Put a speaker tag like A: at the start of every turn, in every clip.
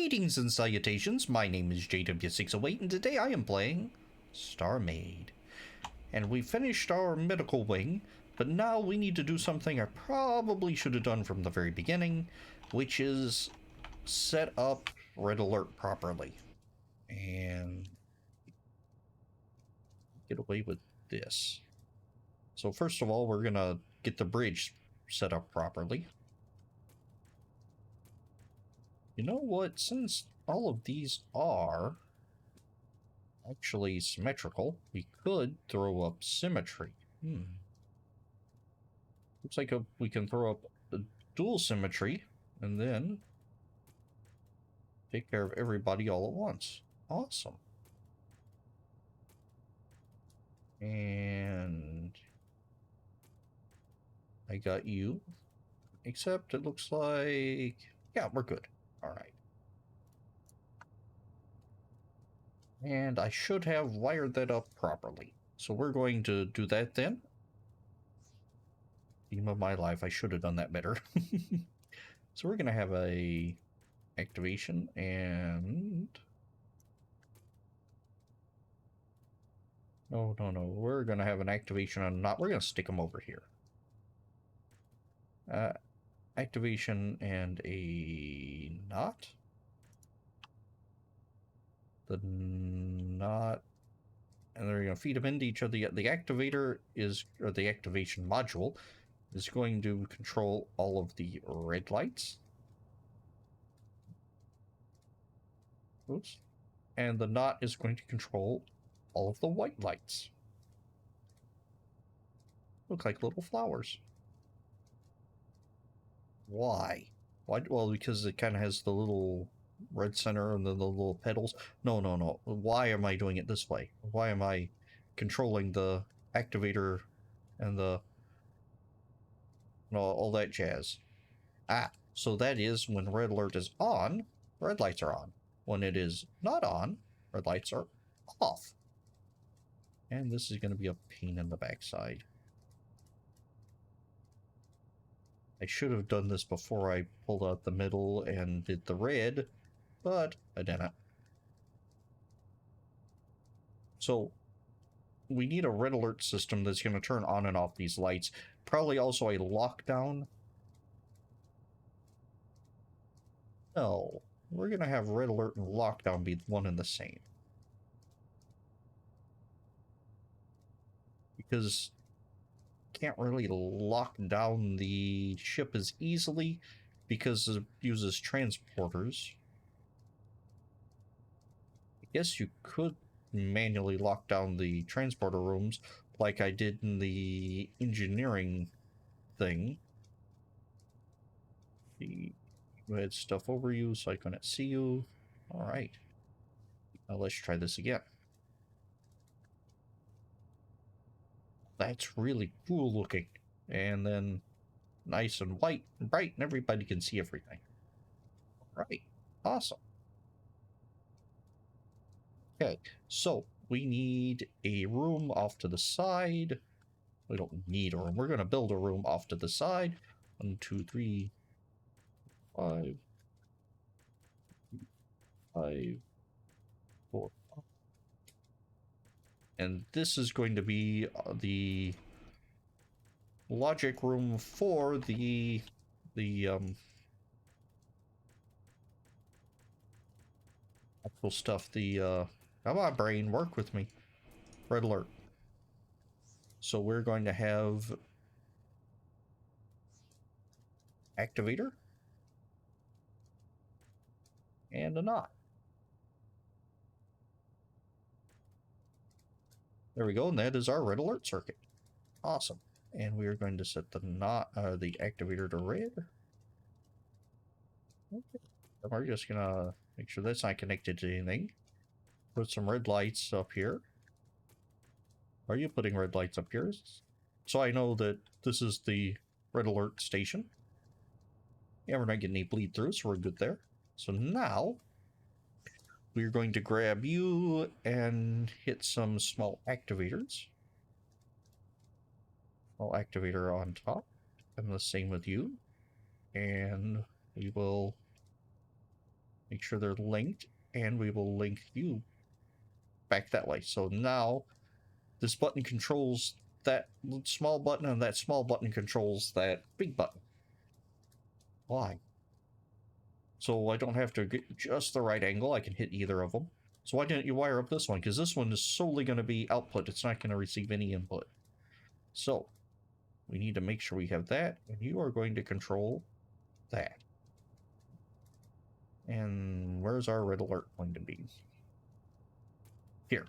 A: Greetings and salutations, my name is JW608 and today I am playing StarMade. And we finished our medical wing, but now we need to do something I probably should have done from the very beginning, which is set up Red Alert properly. And get away with this. So first of all, we're gonna get the bridge set up properly. You know what, since all of these are actually symmetrical, we could throw up symmetry. Looks like we can throw up a dual symmetry and then take care of everybody all at once. Awesome. And I got you, except it looks like, yeah, we're good. All right. And I should have wired that up properly. So we're going to do that then. Theme of my life, I should have done that better. So we're going to have a activation and... No, we're going to have an activation on not. We're going to stick them over here. Activation and a knot. The knot, and they're going to feed them into each other. The activator is, or the activation module is going to control all of the red lights. Oops. And the knot is going to control all of the white lights. Look like little flowers. Why? Well, because it kind of has the little red center and then the little petals. No. Why am I doing it this way? Why am I controlling the activator and the... No, all that jazz. So that is when red alert is on, red lights are on. When it is not on, red lights are off. And this is going to be a pain in the backside. I should have done this before I pulled out the middle and did the red, but I didn't. So we need a red alert system that's going to turn on and off these lights. Probably also a lockdown. No, we're going to have red alert and lockdown be one and the same. Because can't really lock down the ship as easily because it uses transporters. I guess you could manually lock down the transporter rooms like I did in the engineering thing. You had stuff over you so I couldn't see you. All right. Now let's try this again. That's really cool looking. And then nice and white and bright and everybody can see everything. All right. Awesome. Okay, so we need a room off to the side. We don't need a room. We're going to build a room off to the side. 1, 2, 3, 5, 5, 4. And this is going to be the logic room for the actual stuff. Come on, brain, work with me. Red alert. So we're going to have activator and a knot. There we go, and that is our red alert circuit. Awesome. And we are going to set the knot, the activator to red. Okay. And we're just gonna make sure that's not connected to anything. Put some red lights up here. Are you putting red lights up here? So I know that this is the red alert station. Yeah, we're not getting any bleed through, so we're good there. So now we're going to grab you and hit some small activators. Small activator on top. And the same with you. And we will Make sure they're linked, and we will link you back that way. So now this button controls that small button, and that small button controls that big button. Why? So I don't have to get just the right angle. I can hit either of them. So why didn't you wire up this one? Because this one is solely going to be output. It's not going to receive any input. So we need to make sure we have that, and you are going to control that. And where's our red alert going to be? Here.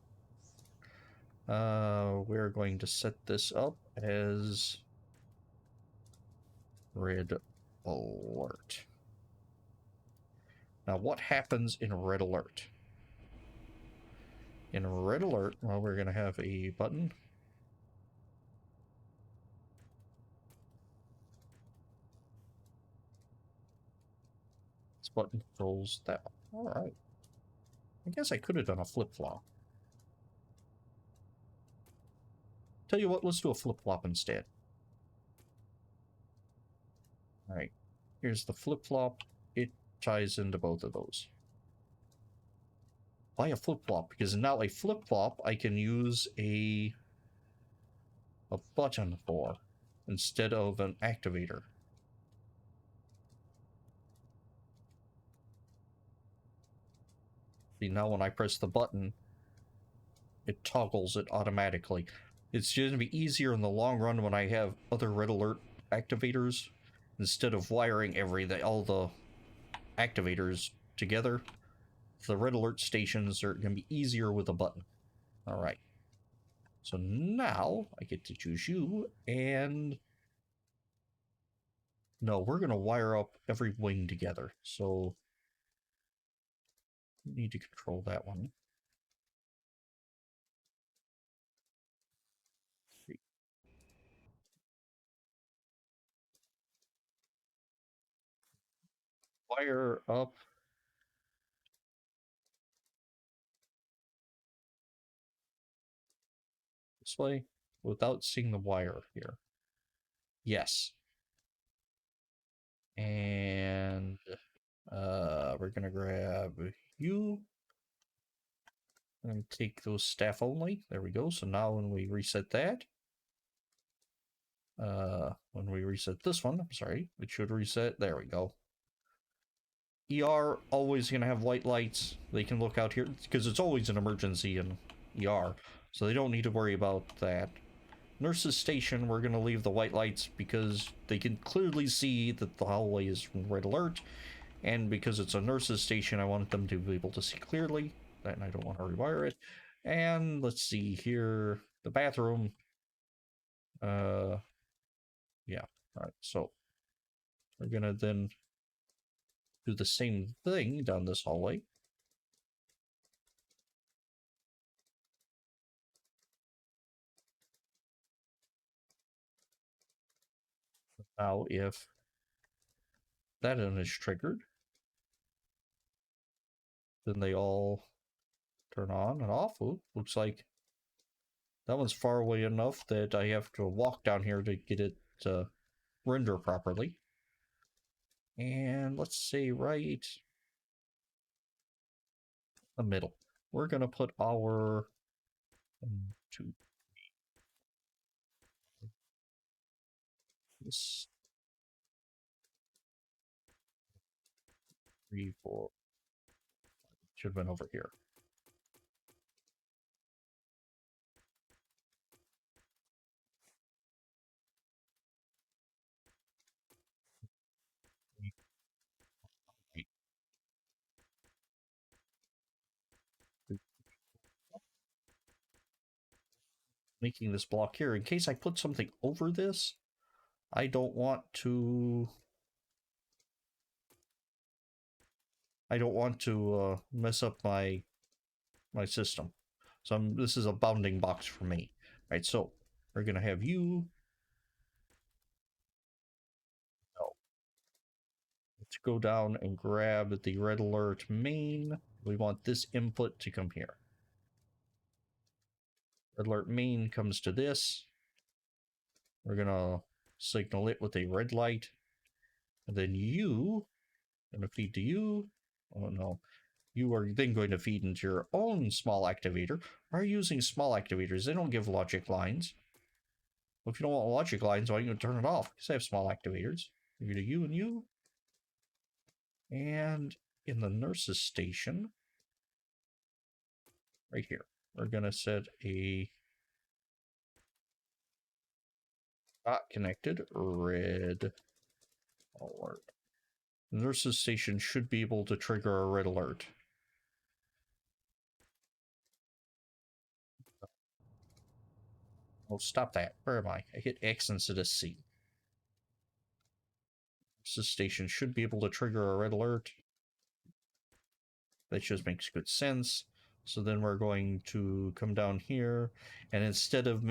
A: We're going to set this up as red alert. Now, what happens in red alert? In red alert, well, we're going to have a button. This button controls that. All right. I guess I could have done a flip-flop. Tell you what, let's do a flip-flop instead. All right. Here's the flip-flop. It ties into both of those. Why a flip-flop? Because now a flip-flop I can use a button for instead of an activator. See, now when I press the button, it toggles it automatically. It's going to be easier in the long run when I have other red alert activators. Instead of wiring all the activators together, the red alert stations are going to be easier with a button. All right. So now I get to choose you, and no, we're going to wire up every wing together. So we need to control that one. Wire up this way without seeing the wire here. Yes. And we're gonna grab you and take those staff only. There we go. So now when we reset that, when we reset this one, I'm sorry, it should reset. There we go. ER always gonna have white lights. They can look out here because it's always an emergency in ER, so they don't need to worry about that. Nurse's station, we're gonna leave the white lights because they can clearly see that the hallway is red alert, and because it's a nurse's station, I want them to be able to see clearly. And I don't want to rewire it. And let's see here, the bathroom. Yeah. All right. So we're gonna then do the same thing down this hallway. Now, if that one is triggered, then they all turn on and off. Ooh, looks like that one's far away enough that I have to walk down here to get it to render properly. And let's say right the middle. We're gonna put our 1, 2, this 3, 4. Should have been over here. Making this block here in case I put something over this. I don't want to mess up my system. So this is a bounding box for me. All right, so we're gonna have you. Oh, let's go down and grab the red alert main. We want this input to come here. Red alert main comes to this. We're gonna signal it with a red light, and then you gonna feed to you, Oh no. You are then going to feed into your own small activator. Are you using small activators? They don't give logic lines. Well, if you don't want logic lines, why don't you turn it off? Because I have small activators. You're going to you and you. And in the nurse's station, right here, we're going to set a not connected red alert. The nurse's station should be able to trigger a red alert. Oh, stop that. Where am I? I hit X instead of C. Nurse's station should be able to trigger a red alert. That just makes good sense. So then we're going to come down here, and instead of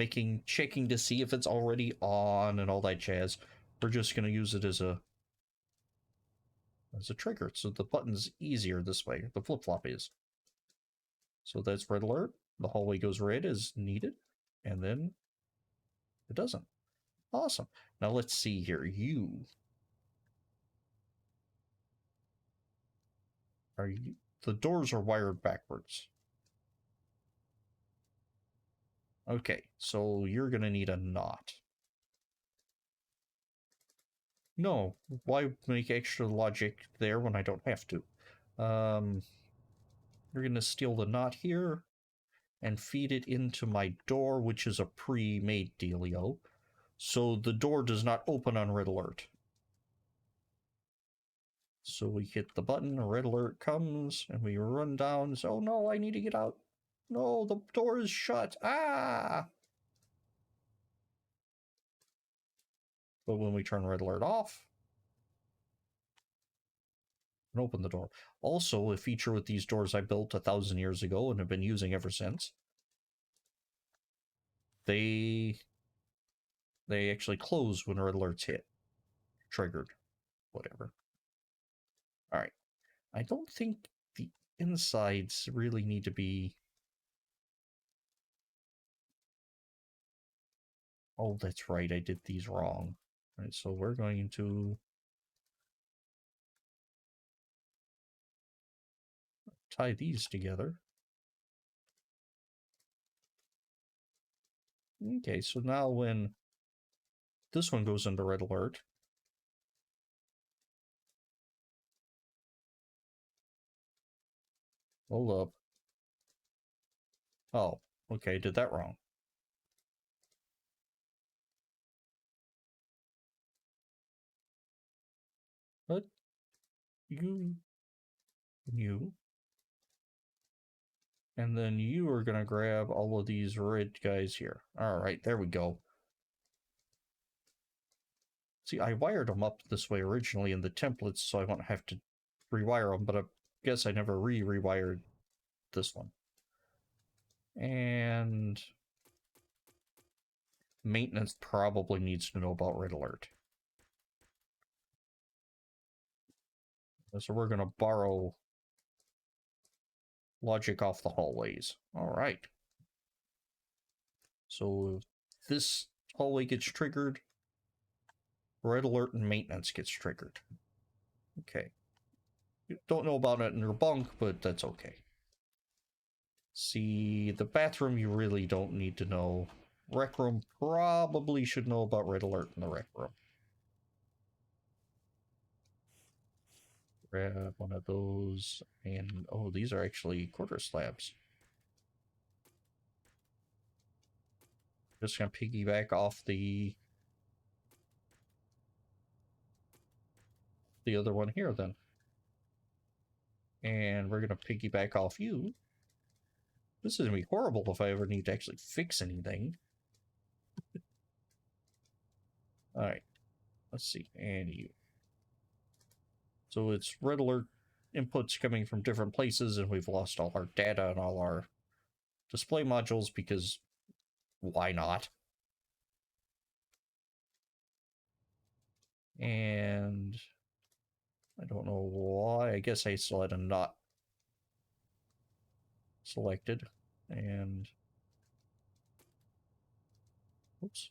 A: checking to see if it's already on and all that jazz, we're just going to use it as a trigger. So the button's easier this way. The flip-flop is. So that's red alert. The hallway goes red as needed, and then it doesn't. Awesome. Now let's see here. The doors are wired backwards. Okay, so you're gonna need a knot. No, why make extra logic there when I don't have to? You're gonna steal the knot here and feed it into my door, which is a pre-made dealio. So the door does not open on red alert. So we hit the button, a red alert comes, and we run down. So, oh no, I need to get out. No, the door is shut. Ah! But when we turn red alert off and open the door. Also, a feature with these doors I built 1,000 years ago and have been using ever since. They actually close when red alerts hit. Triggered. Whatever. Alright. I don't think the insides really need to be... Oh, that's right, I did these wrong. Alright, so we're going to tie these together. Okay, so now when this one goes into red alert, hold up. Oh, okay, did that wrong. But you, and then you are gonna grab all of these red guys here. All right, there we go. See, I wired them up this way originally in the templates, so I won't have to rewire them, but I guess I never rewired this one. And maintenance probably needs to know about red alert. So we're going to borrow logic off the hallways. All right. So if this hallway gets triggered, red alert and maintenance gets triggered. Okay. You don't know about it in your bunk, but that's okay. See, the bathroom you really don't need to know. Rec room probably should know about red alert in the rec room. Grab one of those, and oh, these are actually quarter slabs. Just gonna piggyback off the other one here then. And we're gonna piggyback off you. This is gonna be horrible if I ever need to actually fix anything. Alright, let's see, and you. So it's red alert inputs coming from different places, and we've lost all our data and all our display modules because why not? And I don't know why. I guess I still had a not selected. And oops.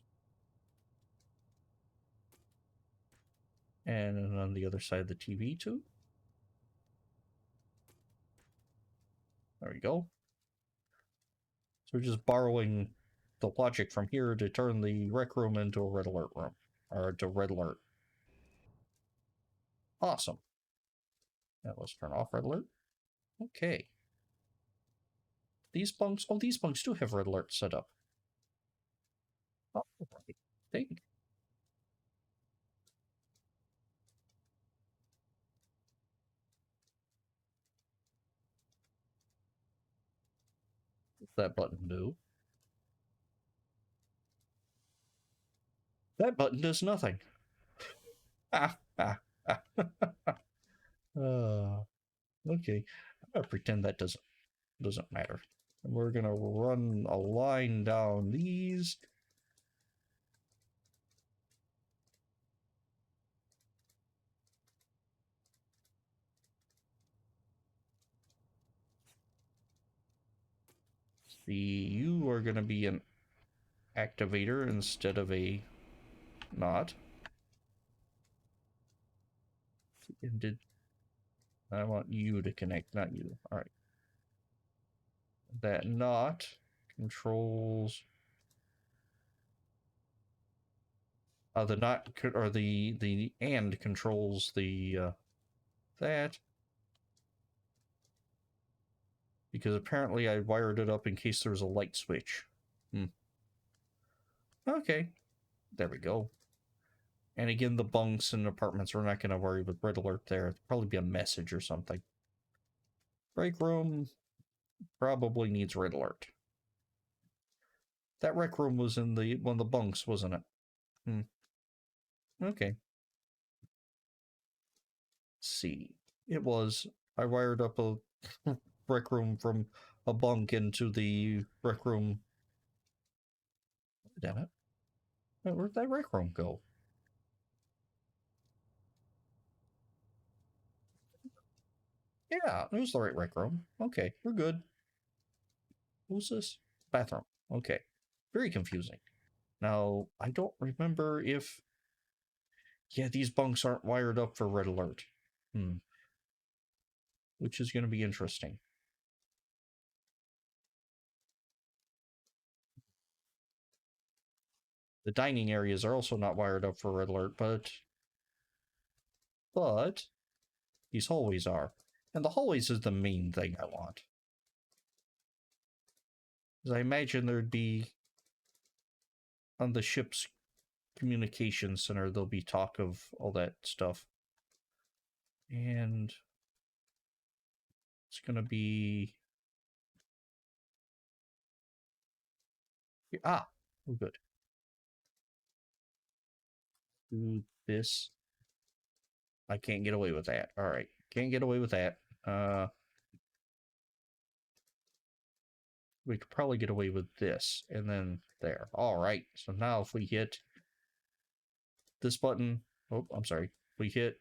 A: And on the other side of the TV too. There we go. So we're just borrowing the logic from here to turn the rec room into a red alert room. Or to red alert. Awesome. Now let's turn off red alert. Okay. These bunks, oh, these bunks do have red alert set up. Oh, right. Thing. What's that button do? That button does nothing. Ah, ah, ah. Okay. I'm gonna pretend that doesn't matter. And we're gonna run a line down these. You are gonna be an activator instead of a not. And did I want you to connect, not you. All right. That not controls the not or the and controls the that, because apparently I wired it up in case there was a light switch. Okay, there we go. And again, the bunks and apartments, we're not going to worry with red alert there. It'll probably be a message or something. Break room probably needs red alert. That rec room was in the one of the bunks, wasn't it? Okay. Let's see. It was. I wired up a rec room from a bunk into the rec room. Damn it. Where'd that rec room go? Yeah, it was the right rec room. Okay, we're good. Who's this? Bathroom. Okay. Very confusing. Now, I don't remember if... Yeah, these bunks aren't wired up for red alert. Which is going to be interesting. The dining areas are also not wired up for red alert, but these hallways are. And the hallways is the main thing I want. Because I imagine there'd be, on the ship's communication center, there'll be talk of all that stuff. And it's going to be... Ah, oh good. Do this. I can't get away with that. All right, can't get away with that. We could probably get away with this, and then there. All right, so now if we hit this button, oh, I'm sorry, we hit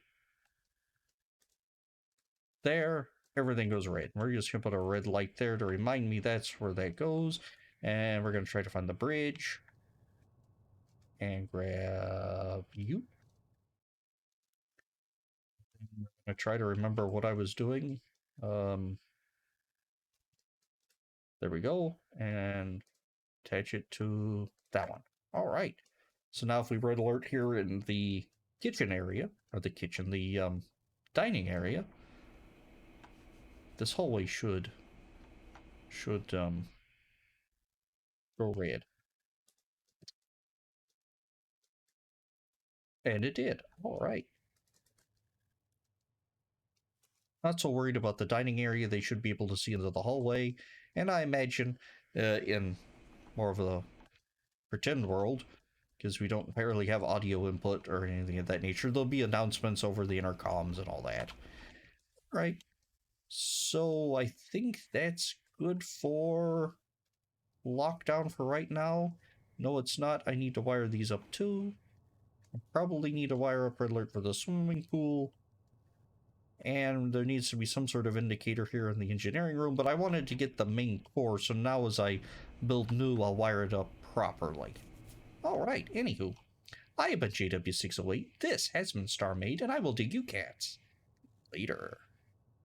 A: there, everything goes red. We're just gonna put a red light there to remind me that's where that goes, and we're gonna try to find the bridge and grab you. I'm gonna try to remember what I was doing. There we go, and attach it to that one. All right. So now if we red alert here in the kitchen area, or the kitchen, the dining area, this hallway should go red. And it did. All right. Not so worried about the dining area. They should be able to see into the hallway. And I imagine in more of a pretend world, because we don't barely have audio input or anything of that nature, there'll be announcements over the intercoms and all that. Right. So I think that's good for lockdown for right now. No, it's not. I need to wire these up too. I probably need to wire up red alert for the swimming pool. And there needs to be some sort of indicator here in the engineering room, but I wanted to get the main core, so now as I build new, I'll wire it up properly. Alright, anywho, I have been JW608, this has been StarMade, and I will dig you cats later.